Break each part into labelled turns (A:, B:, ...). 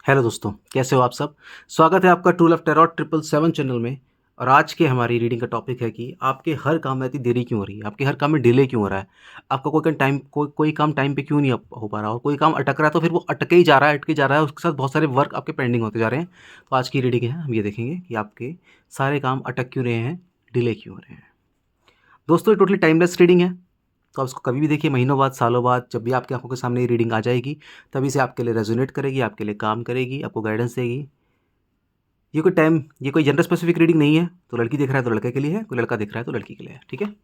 A: Hello दोस्तों, कैसे हो आप सब? स्वागत है आपका ट्रू लव टैरोट 777 चैनल में। और आज के हमारी रीडिंग का टॉपिक है कि आपके हर काम में इतनी देरी क्यों हो रही है? आपके हर काम में डिले क्यों हो रहा है? आपका कोई काम टाइम पे क्यों नहीं हो पा रहा? और कोई काम अटक रहा है तो फिर वो अटके ही जा रहा है, अटके जा रहा है, उसके साथ बहुत सारे वर्क आपके पेंडिंग होते जा रहे हैं। तो आज की रीडिंग है, हम ये देखेंगे कि आपके सारे काम अटक क्यों रहे हैं, डिले क्यों हो रहे हैं। दोस्तों, ये टोटली टाइमलेस रीडिंग है, तो आप इसको कभी भी देखिए, महीनों बाद, सालों बाद, जब भी आपकी आंखों के सामने ये रीडिंग आ जाएगी, तभी से आपके लिए रेजोनेट करेगी, आपके लिए काम करेगी, आपको गाइडेंस देगी। ये कोई जेंडर स्पेसिफिक रीडिंग नहीं है। तो लड़की देख रहा है तो लड़के के लिए है, कोई लड़का देख रहा है तो लड़की के लिए है। ठीक है।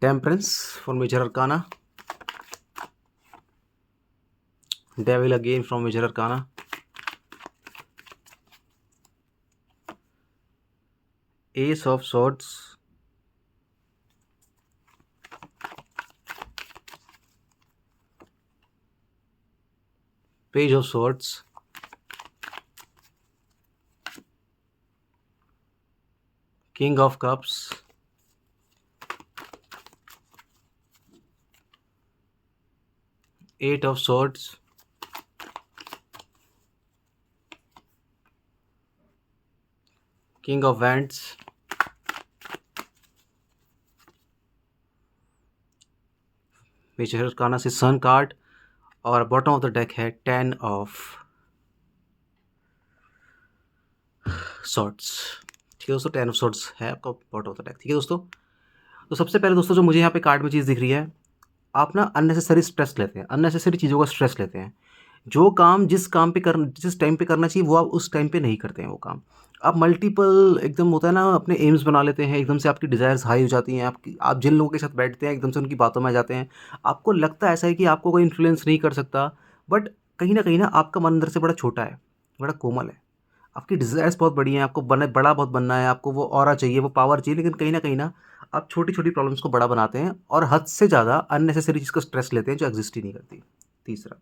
A: Temperance for major arcana, devil again from major arcana, ace of swords, page of swords, king of cups, eight of swords, king of wands, major arcana से सन कार्ड, और बॉटम ऑफ द डेक है 10 of swords. ठीक है दोस्तों, 10 of swords है आपका bottom of the deck. ठीक है दोस्तों, तो सबसे पहले दोस्तों जो मुझे यहाँ पे कार्ड में चीज़ दिख रही है, आप ना अननेसेसरी स्ट्रेस लेते हैं, अननेसेसरी चीज़ों का स्ट्रेस लेते हैं। जो काम जिस टाइम पे करना चाहिए वो आप उस टाइम पे नहीं करते हैं वो काम। आप मल्टीपल एकदम होता है ना, अपने एम्स बना लेते हैं, एकदम से आपकी डिज़ायर्स हाई हो जाती हैं, आपकी आप जिन लोगों के साथ बैठते हैं एकदम से उनकी बातों में आ जाते हैं। आपको लगता ऐसा है कि आपको कोई इन्फ्लुएंस नहीं कर सकता, बट कहीं न आपका मन अंदर से बड़ा छोटा है, बड़ा कोमल है। आपकी डिज़ायर्स बहुत बड़ी हैं, आपको बड़ा बहुत बनना है, आपको वो ऑरा चाहिए, वो पावर चाहिए, लेकिन कहीं न आप छोटी-छोटी प्रॉब्लम्स को बड़ा बनाते हैं और हद से ज़्यादा अननेसेसरी चीज़ का स्ट्रेस लेते हैं जो एक्ज़िस्ट ही नहीं करती। तीसरा,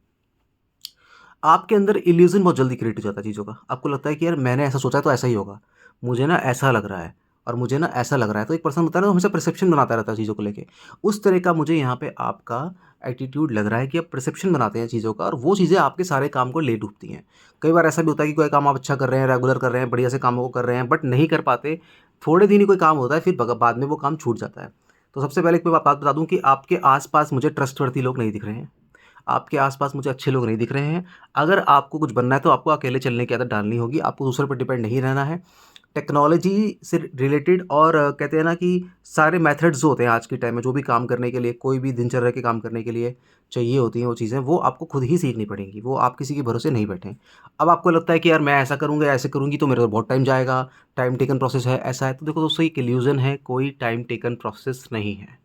A: आपके अंदर इल्यूज़न बहुत जल्दी क्रिएट हो जाता है चीज़ों का। आपको लगता है कि यार मैंने ऐसा सोचा है तो ऐसा ही होगा। मुझे ना ऐसा लग रहा है और मुझे ना ऐसा लग रहा है। तो एक पर्सन होता है ना, हमेशा परसेप्शन बनाता रहता है चीज़ों को लेके। उस तरह का मुझे यहाँ पे आपका एटीट्यूड लग रहा है कि आप परसेप्शन बनाते हैं चीज़ों का और वो चीज़ें आपके सारे काम को ले डूबती हैं। कई बार ऐसा भी होता है कि कोई काम आप अच्छा कर रहे हैं, रेगुलर कर रहे हैं, बढ़िया से कामों को कर रहे हैं, बट नहीं कर पाते। थोड़े दिन ही कोई काम होता है, फिर बाद में वो काम छूट जाता है। तो सबसे पहले एक मैं बात बता दूँ कि आपके आस-पास मुझे ट्रस्टवर्थी लोग नहीं दिख रहे हैं। आपके आस-पास मुझे अच्छे लोग नहीं दिख रहे हैं। अगर आपको कुछ बनना है तो आपको अकेले चलने की आदत डालनी होगी, आपको दूसरों पर डिपेंड नहीं रहना है। टेक्नोलॉजी से रिलेटेड और कहते हैं ना कि सारे मेथड्स जो होते हैं आज के टाइम में, जो भी काम करने के लिए, कोई भी दिनचर्या के काम करने के लिए चाहिए होती हैं वो चीज़ें, वो आपको खुद ही सीखनी पड़ेंगी, वो आप किसी के भरोसे नहीं बैठें। अब आपको लगता है कि यार मैं ऐसा करूँगा, ऐसे करूँगी तो मेरे को बहुत टाइम जाएगा, टाइम टेकन प्रोसेस है, ऐसा है। तो देखो दोस्तों, ये एक इल्यूज़न है, कोई टाइम टेकन प्रोसेस नहीं है।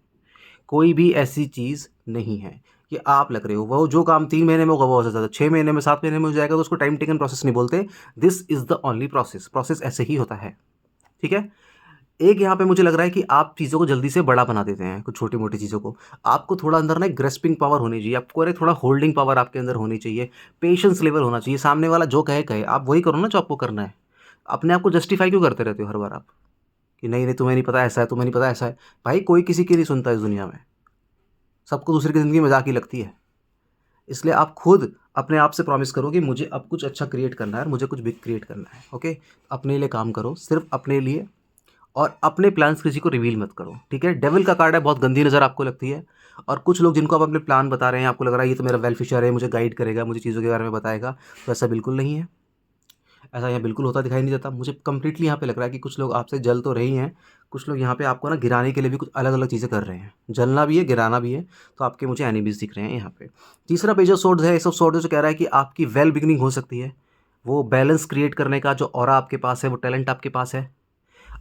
A: कोई भी ऐसी चीज़ नहीं है कि आप लग रहे हो। वो जो काम 3 महीने में होगा वो हो सकता है 6 महीने में, 7 महीने में हो जाएगा, तो उसको टाइम टेकन प्रोसेस नहीं बोलते। This is the only process. Process ऐसे ही होता है। ठीक है? एक यहाँ पे मुझे लग रहा है कि आप चीज़ों को जल्दी से बड़ा बना देते हैं, कुछ छोटी-मोटी चीज़ों को। आपको थोड़ा अंदर ना एक ग्रैस्पिंग पावर होनी चाहिए, आपको अरे थोड़ा होल्डिंग पावर आपके अंदर होनी चाहिए, पेशेंस लेवल होना चाहिए। सामने वाला जो कहे, कहे। आप वही करो ना जो आपको करना है। अपने आप को जस्टिफाई क्यों करते रहते हो हर बार आप? कि नहीं, नहीं तुम्हें नहीं पता ऐसा है, तुम्हें नहीं पता ऐसा है। भाई कोई किसी की नहीं सुनता इस दुनिया में। सबको दूसरे की ज़िंदगी मज़ाक ही लगती है। इसलिए आप खुद अपने आप से प्रॉमिस करो कि मुझे अब कुछ अच्छा क्रिएट करना है और मुझे कुछ बिग क्रिएट करना है। ओके? अपने लिए काम करो, सिर्फ़ अपने लिए, और अपने प्लान्स किसी को रिवील मत करो। ठीक है? डेविल का कार्ड है, बहुत गंदी नज़र आपको लगती है, और कुछ लोग जिनको आप अपने प्लान बता रहे हैं, आपको लग रहा है ये तो मेरा वेल विशर है, मुझे गाइड करेगा, मुझे चीज़ों के बारे में बताएगा, तो ऐसा बिल्कुल नहीं है। ऐसा यहाँ बिल्कुल होता दिखाई नहीं देता। मुझे कंप्लीटली यहाँ पे लग रहा है कि कुछ लोग आपसे जल तो रही हैं, कुछ लोग यहाँ पे आपको ना गिराने के लिए भी कुछ अलग-अलग चीज़ें कर रहे हैं। जलना भी है, गिराना भी है, तो आपके मुझे एनिमीज़ दिख रहे हैं यहाँ पे। तीसरा पेज ऑफ सोर्ड्स है, एस ऑफ सोर्ड्स जो कह रहा है कि आपकी वेल बिगिनिंग हो सकती है। वो बैलेंस क्रिएट करने का जो ऑरा आपके पास है, वो टैलेंट आपके पास है।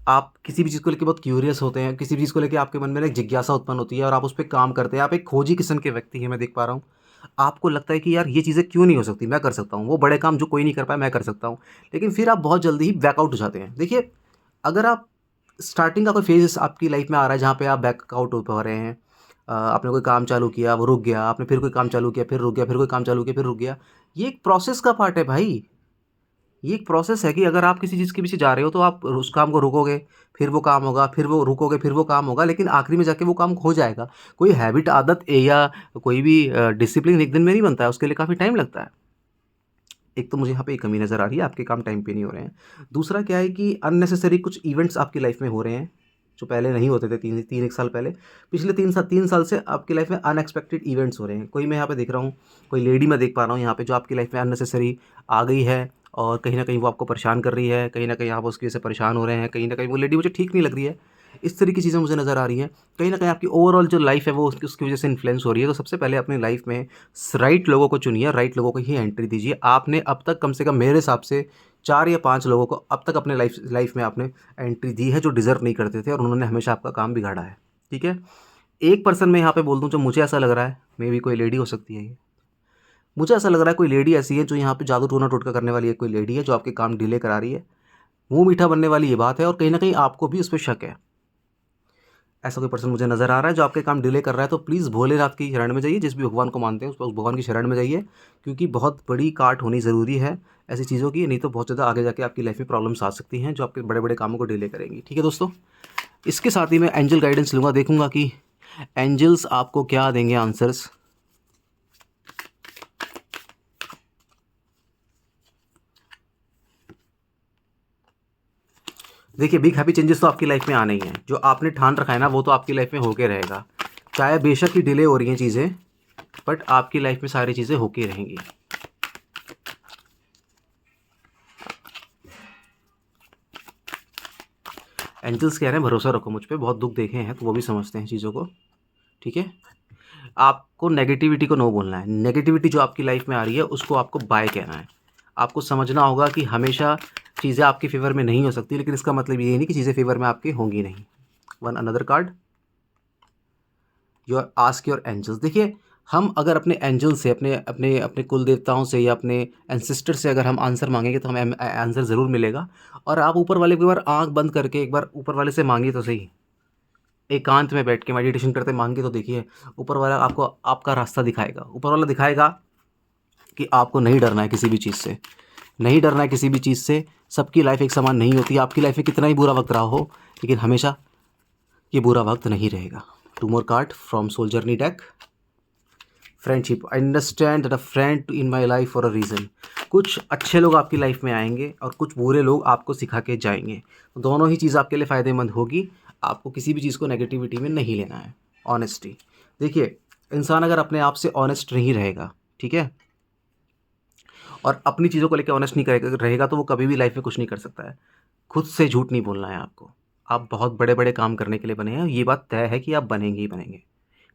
A: आप किसी भी चीज़ को लेके बहुत क्यूरियस होते हैं, किसी भी चीज़ को लेके आपके मन में ना एक जिज्ञासा उत्पन्न होती है और आप उस पे काम करते हैं। आप एक खोजी किस्म के व्यक्ति हैं, मैं देख पा रहा हूँ। आपको लगता है कि यार ये चीज़ें क्यों नहीं हो सकती, मैं कर सकता हूँ। वो बड़े काम जो कोई नहीं कर पाया, मैं कर सकता हूँ। लेकिन फिर आप बहुत जल्दी ही बैकआउट हो जाते हैं। देखिए, अगर आप स्टार्टिंग का कोई फेज़ आपकी लाइफ़ में आ रहा है जहाँ पे आप बैकआउट हो पा रहे हैं, आपने कोई काम चालू किया, वो रुक गया, आपने फिर कोई काम चालू किया, फिर रुक गया, फिर कोई काम चालू किया, फिर रुक गया। ये एक प्रोसेस का पार्ट है भाई। ये एक प्रोसेस है कि अगर आप किसी चीज़ के पीछे जा रहे हो तो आप उस काम को रुकोगे, फिर वो काम होगा, फिर वो रुकोगे, फिर वो काम होगा, लेकिन आखिरी में जाके वो काम हो जाएगा। कोई हैबिट, आदत या कोई भी डिसिप्लिन एक दिन में नहीं बनता है, उसके लिए काफ़ी टाइम लगता है। एक तो मुझे यहाँ पे एक कमी नज़र आ रही है, आपके काम टाइम पे नहीं हो रहे हैं। दूसरा क्या है कि अननेसेसरी कुछ इवेंट्स आपकी लाइफ में हो रहे हैं, जो पहले नहीं होते थे, 1 साल पहले। पिछले 3 साल से आपकी लाइफ में अनएक्सपेक्टेड इवेंट्स हो रहे हैं। कोई मैं यहाँ पे देख रहा हूँ, कोई लेडी मैं देख पा रहा हूँ यहाँ पे जो आपकी लाइफ में अननेसेसरी आ गई है और कहीं न कहीं वो आपको परेशान कर रही है, कहीं न कहीं आप उसकी वजह से परेशान हो रहे हैं, कहीं न कहीं वो लेडी मुझे ठीक नहीं लग रही है। इस तरह की चीज़ें मुझे नज़र आ रही हैं। कहीं न कहीं आपकी ओवरऑल जो लाइफ़ है वो उसकी वजह से इन्फ्लुएंस हो रही है। तो सबसे पहले अपनी लाइफ़ में राइट लोगों को चुनिए, राइट लोगों को ही एंट्री दीजिए। आपने अब तक कम से कम मेरे हिसाब से 4 या 5 लोगों को अब तक अपने लाइफ़ में आपने एंट्री दी है जो डिज़र्व नहीं करते थे और उन्होंने हमेशा आपका काम बिगाड़ा है। ठीक है? एक पर्सन मैं यहाँ पे बोल दूँ जो मुझे ऐसा लग रहा है, मेबी कोई लेडी हो सकती है ये। मुझे ऐसा लग रहा है कोई लेडी ऐसी है जो यहाँ पे जादू टोना टोटका करने वाली है, कोई लेडी है जो आपके काम डिले करा रही है। मुँह मीठा बनने वाली ये बात है और कहीं न कहीं आपको भी उस पे शक है। ऐसा कोई पर्सन मुझे नज़र आ रहा है जो आपके काम डिले कर रहा है, तो प्लीज़ भोलेनाथ की शरण में जाइए। जिस भी भगवान को मानते हैं उस भगवान की शरण में जाइए, क्योंकि बहुत बड़ी काट होनी ज़रूरी है ऐसी चीज़ों की, नहीं तो बहुत ज़्यादा आगे जाके आपकी लाइफ में प्रॉब्लम्स आ सकती हैं जो आपके बड़े-बड़े कामों को डिले करेंगी। ठीक है दोस्तों? इसके साथ ही मैं एंजल गाइडेंस लूँगा, देखूँगा कि एंजल्स आपको क्या देंगे आंसर्स। देखिए, बिग हैप्पी चेंजेस तो आपकी लाइफ में आने ही हैं। जो आपने ठान रखा है ना, वो तो आपकी लाइफ में होके रहेगा। चाहे बेशक ही डिले हो रही हैं चीज़ें, बट आपकी लाइफ में सारी चीज़ें होके रहेंगी। एंजल्स कह रहे हैं भरोसा रखो मुझ पे, बहुत दुख देखे हैं तो वो भी समझते हैं चीज़ों को। ठीक है? आपको नेगेटिविटी को नो बोलना है। नेगेटिविटी जो आपकी लाइफ में आ रही है उसको आपको बाय कहना है। आपको समझना होगा कि हमेशा चीज़ें आपके फ़ेवर में नहीं हो सकती, लेकिन इसका मतलब ये नहीं कि चीज़ें फ़ेवर में आपके होंगी नहीं। One another card, your ask your angels. देखिए, हम अगर अपने एंजल से, अपने अपने अपने कुल देवताओं से या अपने एंसेस्टर से अगर हम आंसर मांगेंगे तो हमें आंसर ज़रूर मिलेगा। और आप ऊपर वाले को एक बार आँख बंद करके एक बार ऊपर वाले से मांगिए तो सही, एकांत में बैठ के मेडिटेशन करते मांगिए तो देखिए, ऊपर वाला आपको आपका रास्ता दिखाएगा। ऊपर वाला दिखाएगा कि आपको नहीं डरना है किसी भी चीज़ से, नहीं डरना है किसी भी चीज़ से। सबकी लाइफ एक समान नहीं होती। आपकी लाइफ में कितना ही बुरा वक्त रहा हो, लेकिन हमेशा ये बुरा वक्त नहीं रहेगा। 2 more card from soul journey deck. Friendship, I understand that a friend in my life for a reason. कुछ अच्छे लोग आपकी लाइफ में आएंगे और कुछ बुरे लोग आपको सिखा के जाएंगे। दोनों ही चीज़ आपके लिए फ़ायदेमंद होगी। आपको किसी भी चीज़ को नेगेटिविटी में नहीं लेना है। ऑनेस्टी, देखिए, इंसान अगर अपने आप से ऑनेस्ट नहीं रहेगा, ठीक है, और अपनी चीज़ों को लेकर ऑनेस्ट नहीं रहेगा तो वो कभी भी लाइफ में कुछ नहीं कर सकता है। खुद से झूठ नहीं बोलना है आपको। आप बहुत बड़े-बड़े काम करने के लिए बने हैं, ये बात तय है कि आप बनेंगे ही बनेंगे।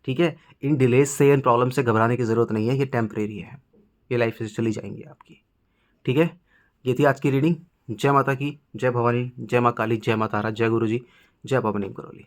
A: ठीक है? इन डिलेज़ से, इन प्रॉब्लम से घबराने की ज़रूरत नहीं है, ये टेम्परेरी है। ये लाइफ से चली जाएँगी आपकी। ठीक है? ये थी आज की रीडिंग। जय माता की, जय भवानी, जय माँ काली, जय माँ तारा, जय गुरु जी, जय बाबा नीम करोली।